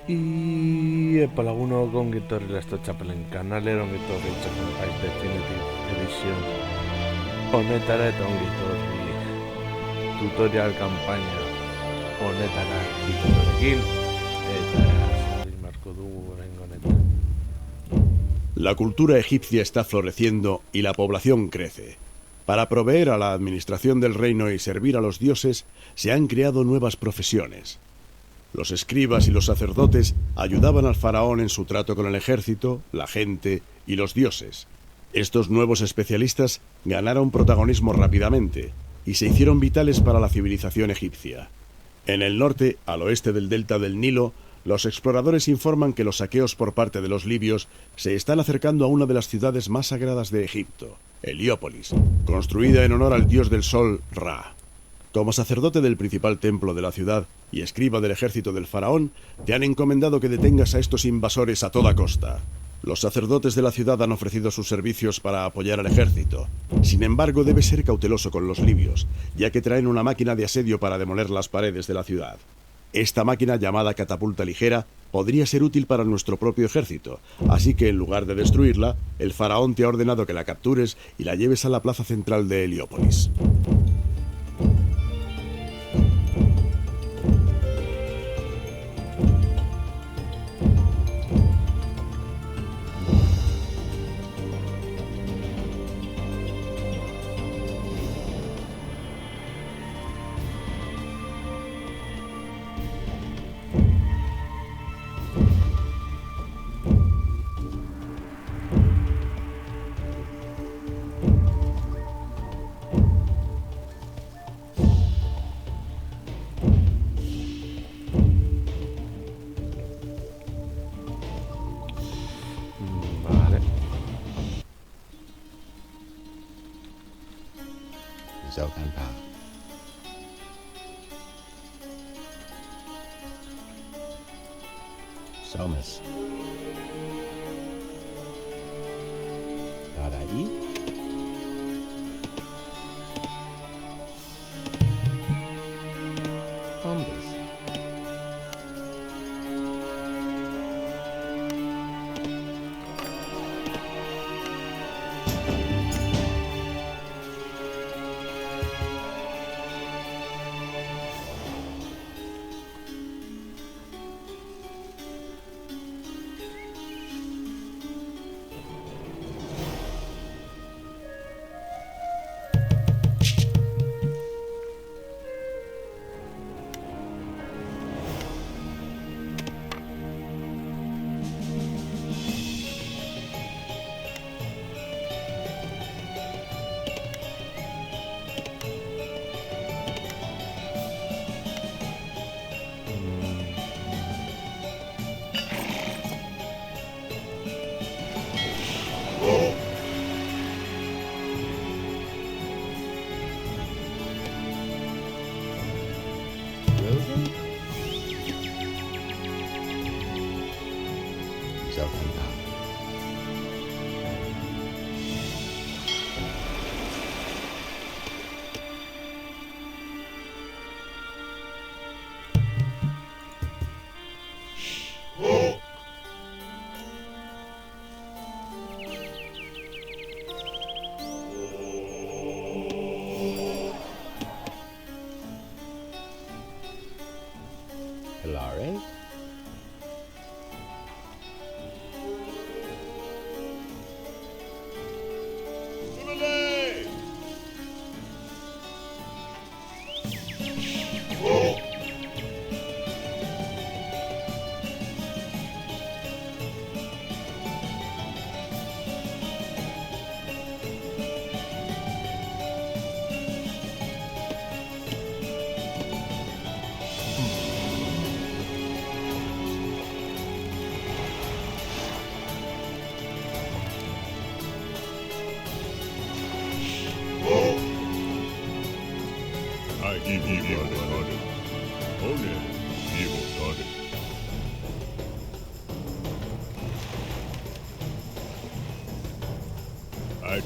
Y por alguno con la sto txapelen kanalero ongitorri txapelpaiz Definitive Edition honetara eta ongitorri tutorial kanpaina honetara itorekin eta jarri marko dugu oraingo honetan. La cultura egipcia está floreciendo y la población crece. Para proveer a la administración del reino y servir a los dioses, se han creado nuevas profesiones. Los escribas y los sacerdotes ayudaban al faraón en su trato con el ejército, la gente y los dioses. Estos nuevos especialistas ganaron protagonismo rápidamente y se hicieron vitales para la civilización egipcia. En el norte, al oeste del delta del Nilo, los exploradores informan que los saqueos por parte de los libios se están acercando a una de las ciudades más sagradas de Egipto, Heliópolis, construida en honor al dios del sol, Ra. Como sacerdote del principal templo de la ciudad y escriba del ejército del faraón, te han encomendado que detengas a estos invasores a toda costa. Los sacerdotes de la ciudad han ofrecido sus servicios para apoyar al ejército. Sin embargo, debes ser cauteloso con los libios, ya que traen una máquina de asedio para demoler las paredes de la ciudad. Esta máquina, llamada catapulta ligera, podría ser útil para nuestro propio ejército, así que en lugar de destruirla, el faraón te ha ordenado que la captures y la lleves a la plaza central de Heliópolis. Vale. Zokanpa. Somas. Darai. Hombres. Rogan? Zokanpa. Hilare?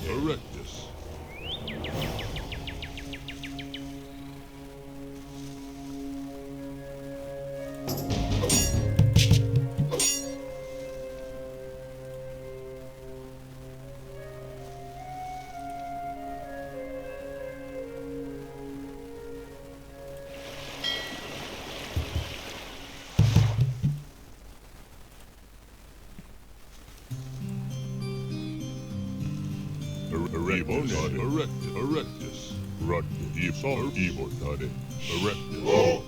Erectus. Erectus. Ructus. Evotare. Erectus.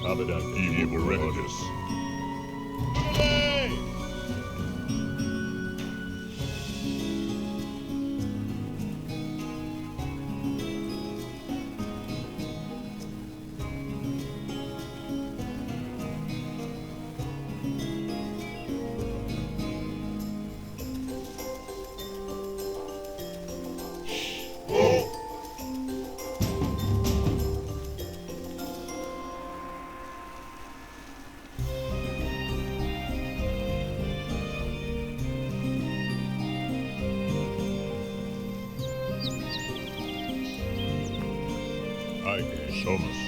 Abadan Evil Erectus. Somus.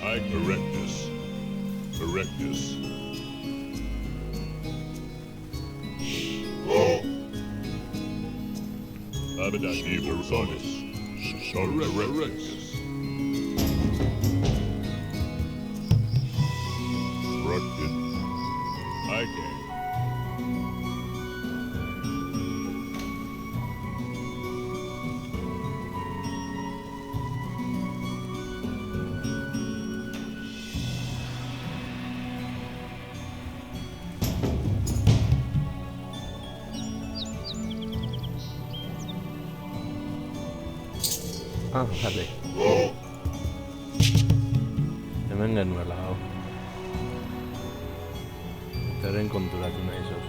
Erectus. Erectus. Abadan Evil Sonus. Erectus. Ructed. Ike. Ah, vale. Hemen genuela hau. Zeren konturatu nahi zuz.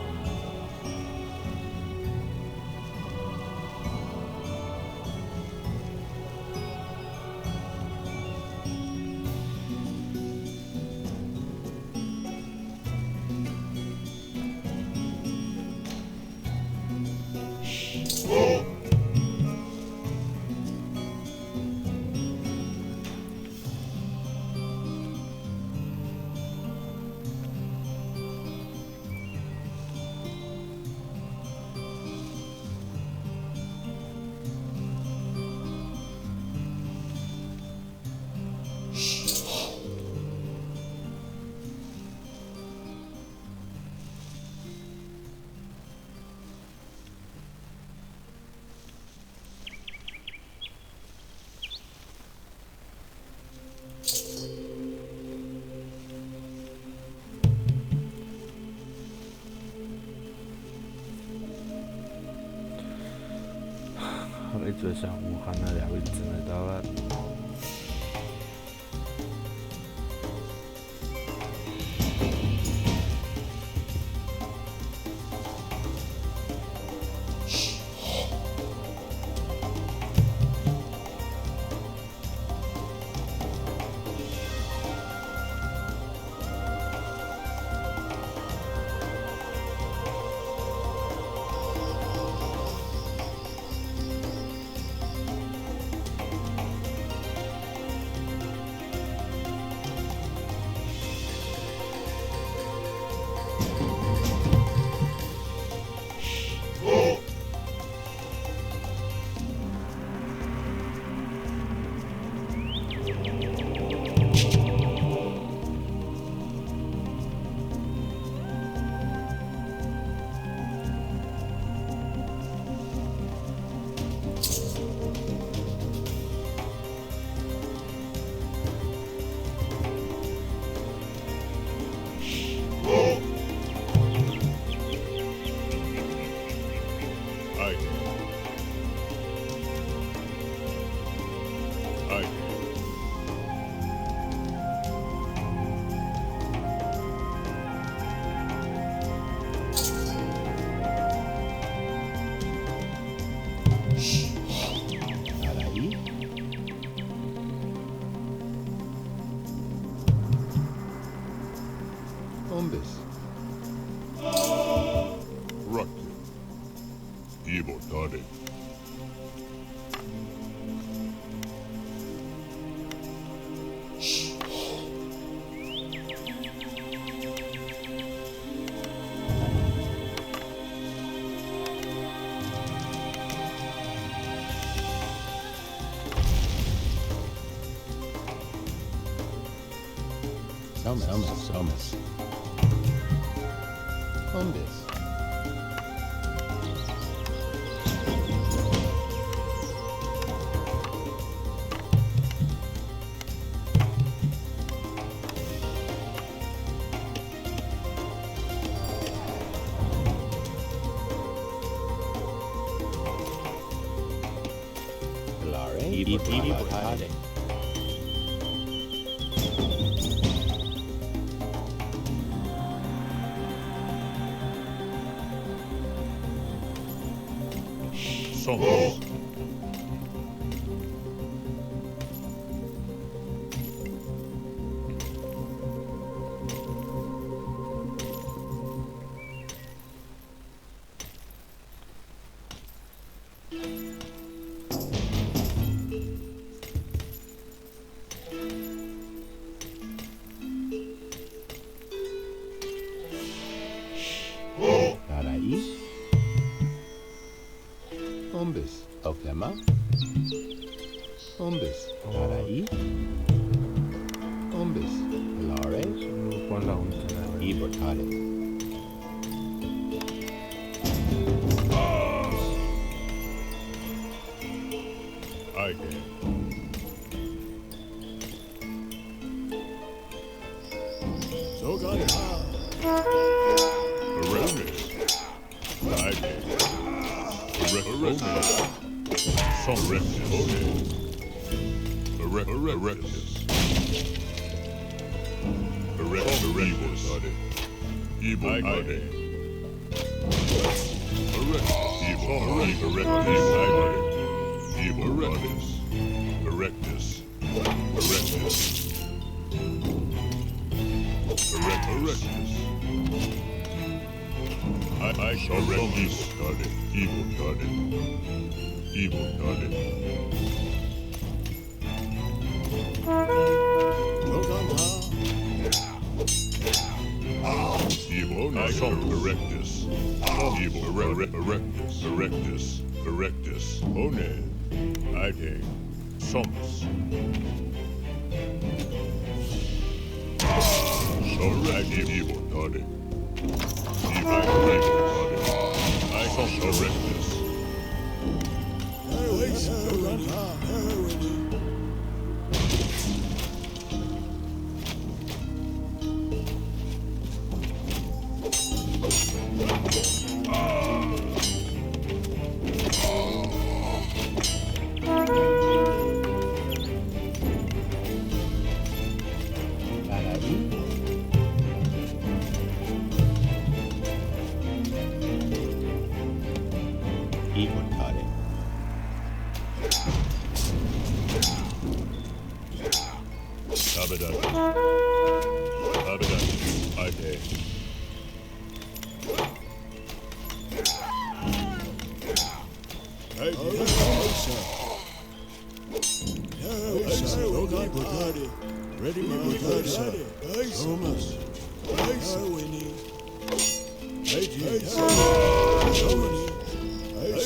Horritzu ezagun janari abiltzen eta bat. Evil Toddy. Somas. Umbis. Hilare. Ibotade. Somos. Tarai. Umbis. Oklema. Umbis. Tarai. Umbis. Hilare. Con la última. Ibotade. I can. Erectus. I can. Erectus. Some erectus. Erectus. Erectus. Evil Toddy. Evil Erectus. Erectus. Erectus. I shall Evil Toddy. Evil Toddy. Evil Toddy. Evil I shall Erectus. Evil Erectus. One. I take. Somus. So right evil Toddy. I shall Erectus. Ibotade. Abadan. I take. Ready, my sir. Thomas. Winnie.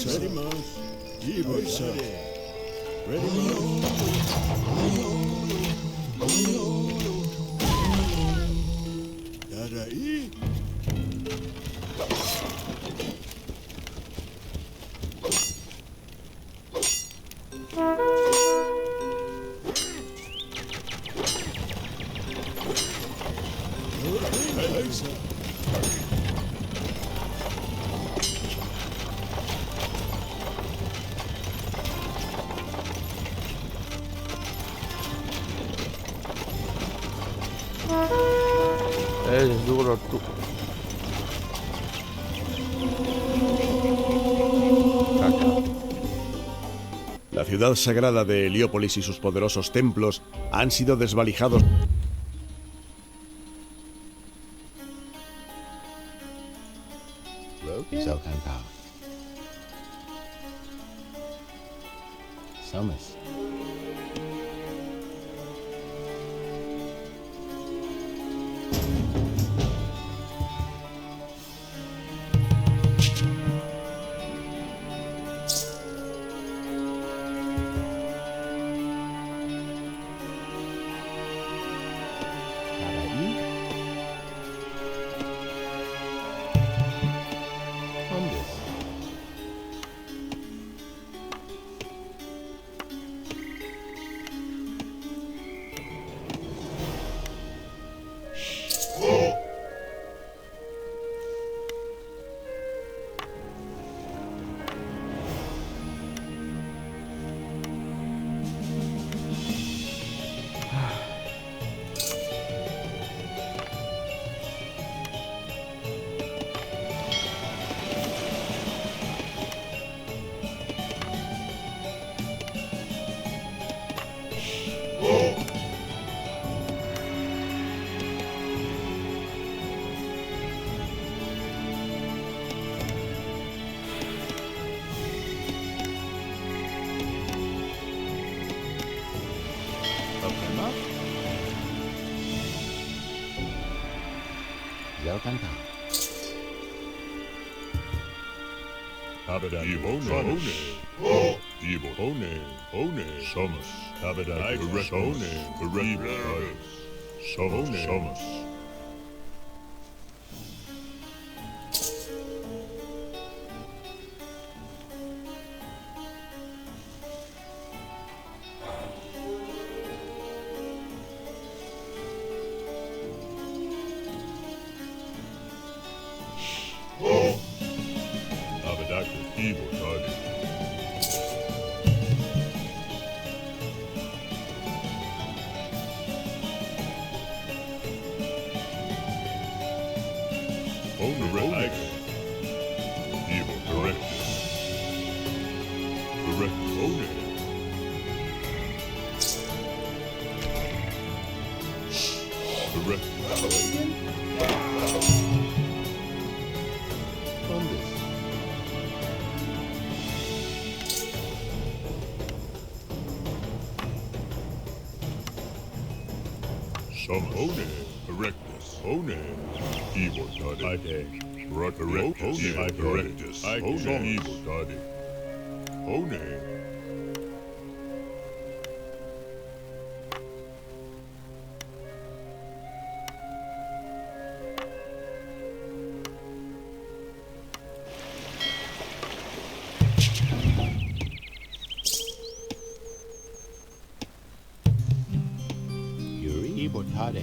Ready, mouse. Evil, sir. Ready, Tarai. Es duro tú. La ciudad sagrada de Heliópolis y sus poderosos templos han sido desvalijados. Zokanpa. Somos. Para ahí. Hombres. Problema? Ya cantado. Abadan Ibone. Ibone. One. Somos. Abadan One. Correct. Somos. Abadaka Evil Target. Correct. Evil correct. Correct. Correct. Hombres. Some One. Correctus. One. Evil Target. Ide. Correctus. Evil correctus. One. Evil Target. One. Yuri. Ibotade.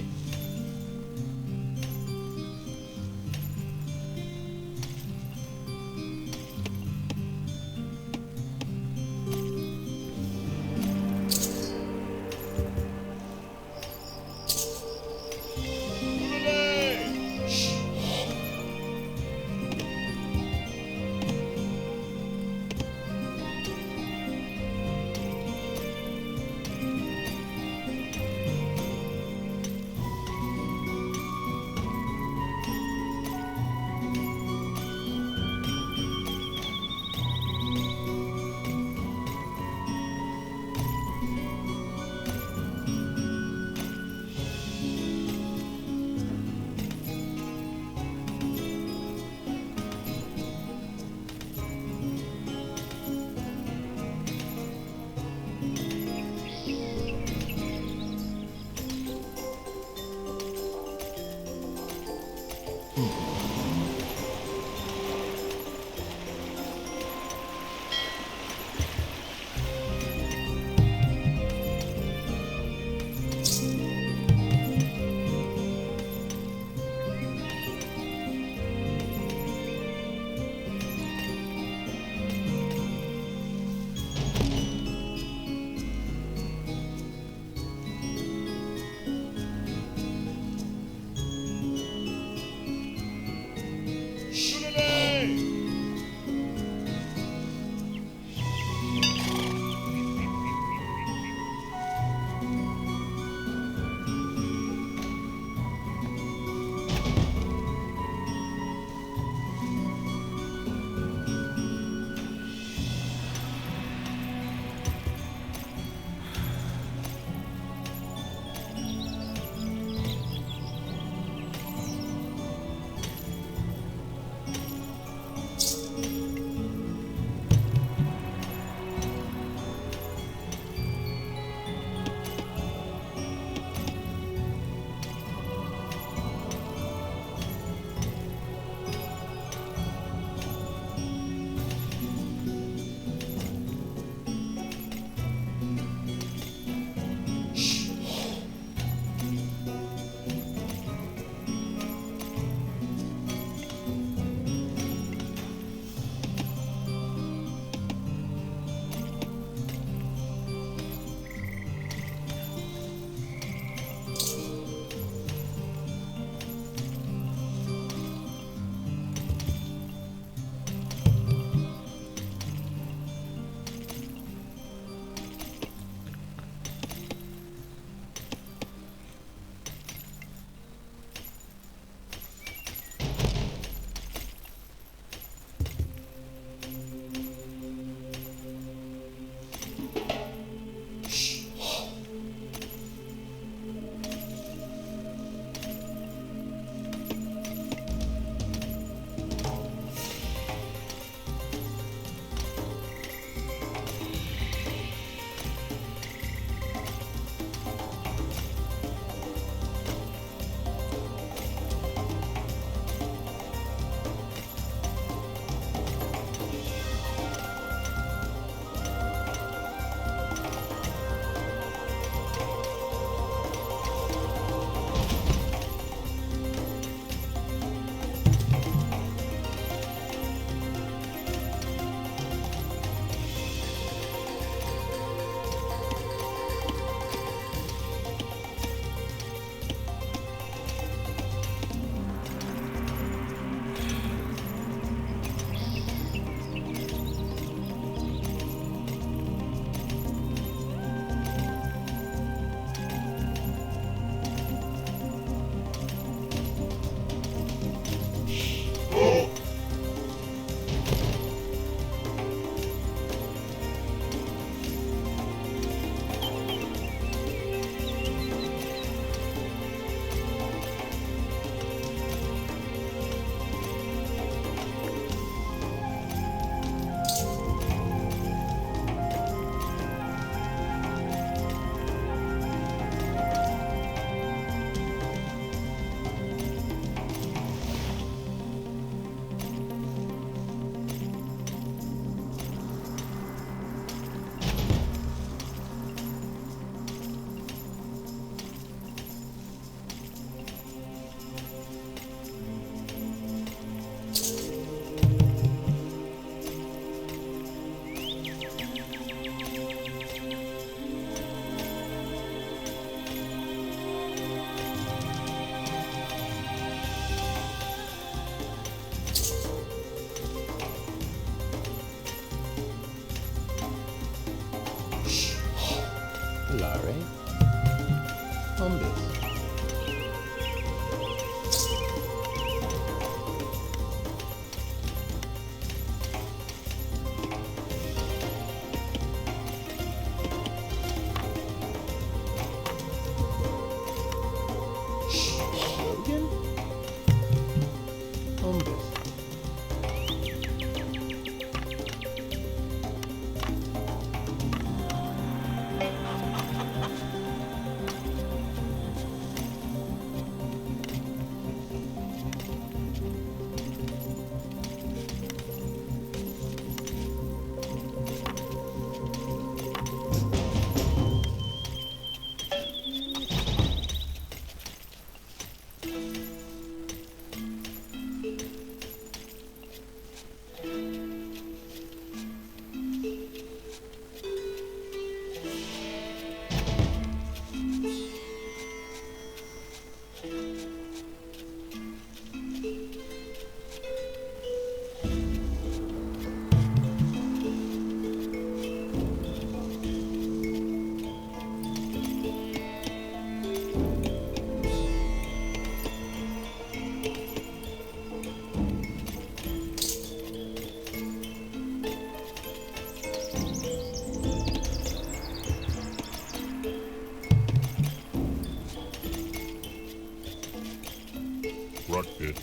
Rocket.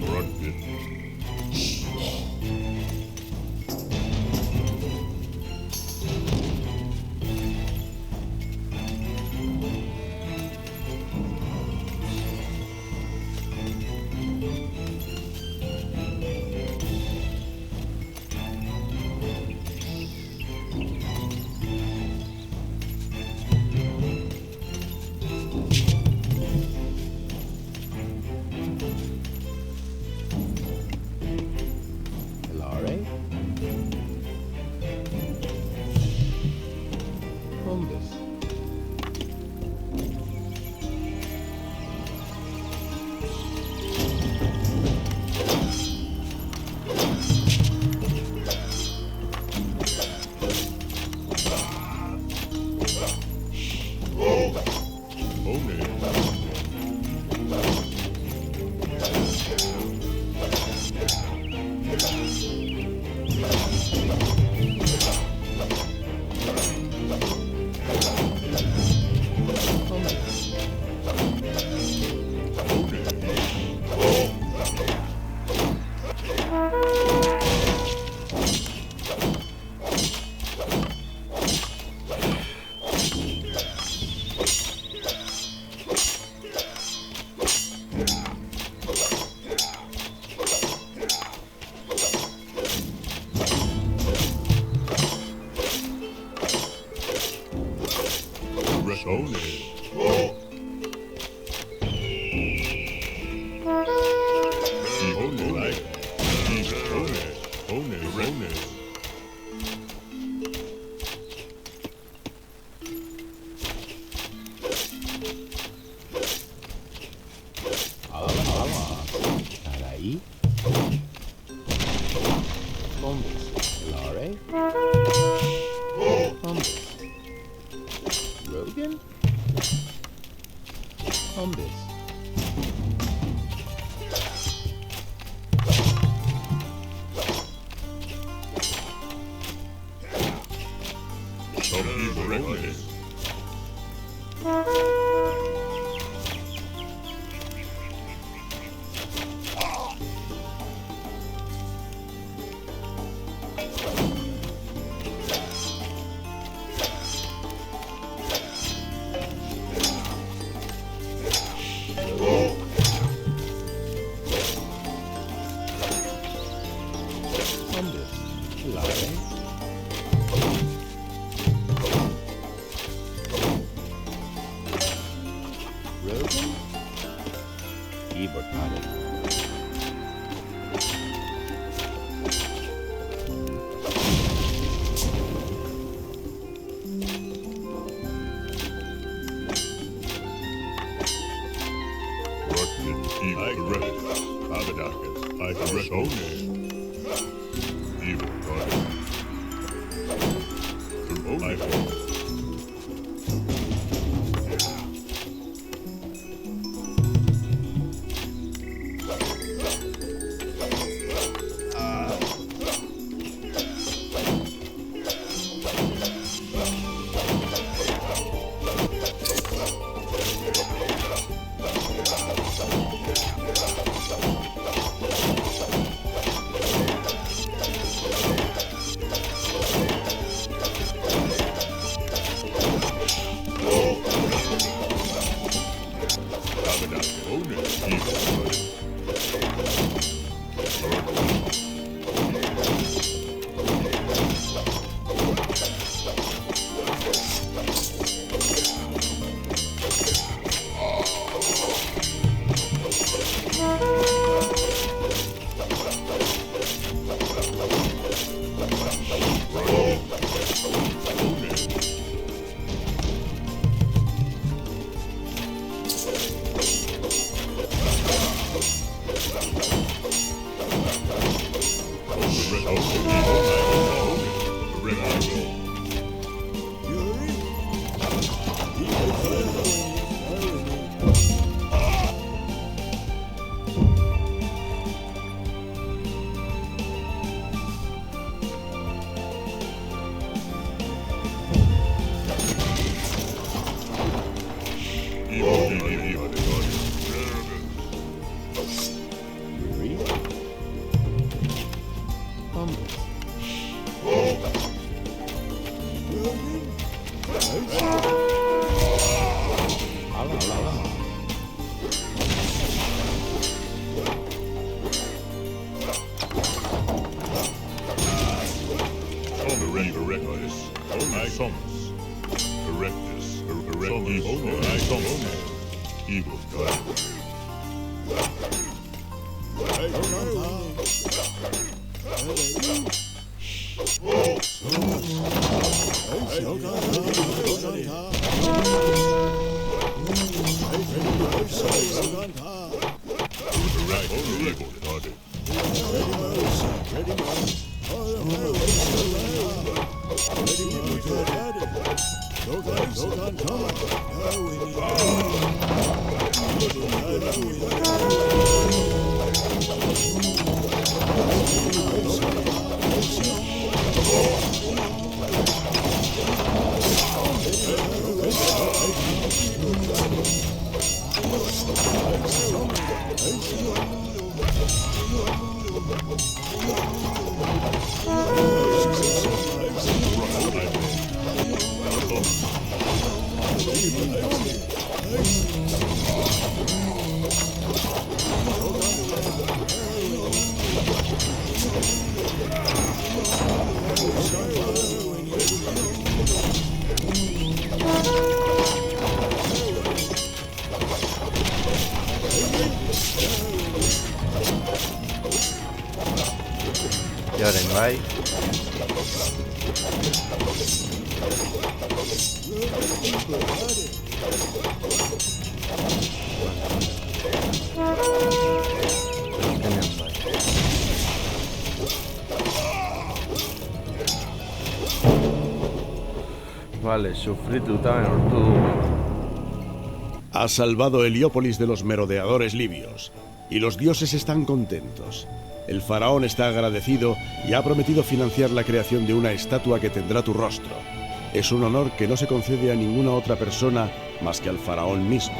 Rocket. Hilare. Umbus. Tarai. Umbus. Hilare. Umbus. Rogan. Umbus. Umbus. Hilare. Rogan. Ibertade. Bombus. Allah, Allah. Correct this. I Thomas. Correct this. Correct evil. I Thomas. Evil God. Correct evil God. Lloren, bai. Vale, sufrituta neurtu dugu. Has salvado Heliópolis de los merodeadores libios, y los dioses están contentos. El faraón está agradecido y ha prometido financiar la creación de una estatua que tendrá tu rostro. Es un honor que no se concede a ninguna otra persona más que al faraón mismo.